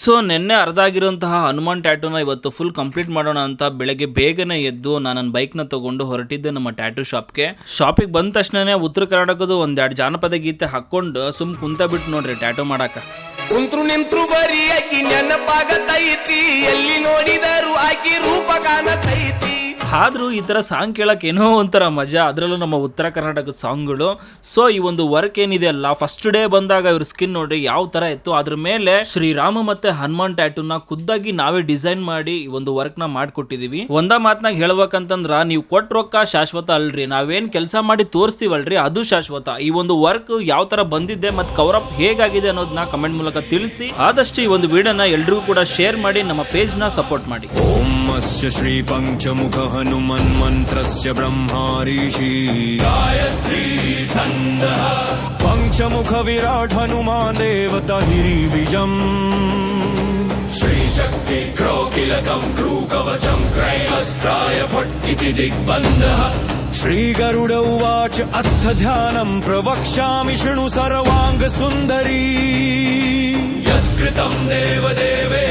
So ನಿನ್ನೆ ಅರ್ಧ ಆಗಿರುವಂತಹ ಹನುಮಾನ್ ಟ್ಯಾಟೂನ ಇವತ್ತು ಫುಲ್ ಕಂಪ್ಲೀಟ್ ಮಾಡೋಣ ಅಂತ ಬೆಳಗ್ಗೆ ಬೇಗನೆ ಎದ್ದು ನಾನು ನನ್ನ ಬೈಕ್ನ ತಗೊಂಡು ಹೊರಟಿದ್ದೆ ನಮ್ಮ ಟ್ಯಾಟೂ ಶಾಪಿಗೆ ಬಂದ ತಕ್ಷಣನೇ ಉತ್ತರ ಕರ್ನಾಟಕದ ಒಂದೆರಡು ಜಾನಪದ ಗೀತೆ ಹಾಕೊಂಡು ಸುಮ್ ಕುಂತ ಬಿಟ್ಟು ನೋಡ್ರಿ ಟ್ಯಾಟೂ ಮಾಡಾಕ. ಕುಂತ್ರು ನಿಂತ್ರು ಬರೀ ಆಕಿ ನೆನಪಾಗತೈತಿ, ಎಲ್ಲಿ ನೋಡಿದರು ಆಕಿ ರೂಪ ಕಾಣತೈತಿ. ಆದ್ರೂ ಈ ತರ ಸಾಂಗ್ ಕೇಳಕ್ ಏನೋ ಒಂಥರ ಮಜಾ, ಅದರಲ್ಲೂ ನಮ್ಮ ಉತ್ತರ ಕರ್ನಾಟಕದ ಸಾಂಗ್ಗಳು. ಸೊ ಈ ಒಂದು ವರ್ಕ್ ಏನಿದೆ ಅಲ್ಲ, ಫಸ್ಟ್ ಡೇ ಬಂದಾಗ ಇವ್ರ ಸ್ಕಿನ್ ನೋಡಿ ಯಾವ ತರ ಇತ್ತು, ಅದ್ರ ಮೇಲೆ ಶ್ರೀರಾಮ ಮತ್ತೆ ಹನುಮಾನ್ ಟ್ಯಾಟೂನ ಖುದ್ದಾಗಿ ನಾವೇ ಡಿಸೈನ್ ಮಾಡಿ ಈ ಒಂದು ವರ್ಕ್ ನ ಮಾಡ್ಕೊಟ್ಟಿದೀವಿ. ಒಂದ ಮಾತನಾಗ ಹೇಳ್ಬೇಕಂತಂದ್ರ, ನೀವು ಕೊಟ್ಟ ರೊಕ್ಕ ಶಾಶ್ವತ ಅಲ್ರಿ, ನಾವೇನ್ ಕೆಲಸ ಮಾಡಿ ತೋರಿಸ್ತೀವಲ್ರಿ ಅದು ಶಾಶ್ವತ. ಈ ಒಂದು ವರ್ಕ್ ಯಾವ ತರ ಬಂದಿದೆ ಮತ್ತೆ ಕವರ್ ಅಪ್ ಹೇಗಾಗಿದೆ ಅನ್ನೋದನ್ನ ಕಮೆಂಟ್ ಮೂಲಕ ತಿಳಿಸಿ. ಆದಷ್ಟು ಈ ಒಂದು ವಿಡಿಯೋನ ಎಲ್ರಿಗೂ ಕೂಡ ಶೇರ್ ಮಾಡಿ, ನಮ್ಮ ಪೇಜ್ ನ ಸಪೋರ್ಟ್ ಮಾಡಿ. ಓಂಸ್ಯ ಶ್ರೀ ಪಂಚಮುಖ ಹನುಮನ್ ಮಂತ್ರಸ್ಯ ಬ್ರಹ್ಮಾರಿಷಿ ಗಾಯತ್ರಿ ಛಂದಃ ಪಂಚಮುಖ ವಿರಾಟ್ ಹನುಮಾನ್ ದೇವತಾ ಹಿರಿಬೀಜಂ ಶ್ರೀ ಶಕ್ತಿ ಕ್ರೋಕಿಲಕಂ ಕ್ರೂಕವಚಂ ಕ್ರೈಲಸ್ತ್ರಾಯ ಭಟ್ ಇತಿ ದಿಗ್ಬಂಧಃ ಶ್ರೀ ಗರುಡ ಉವಾಚ ಅರ್ಥ ಧ್ಯಾನಂ ಪ್ರವಕ್ಷ್ಯಾಮಿ ಶೃಣು ಸರ್ವಾಂಗ ಸುಂದರಿ ಯತ್ಕೃತಂ ದೇವದೇವೇ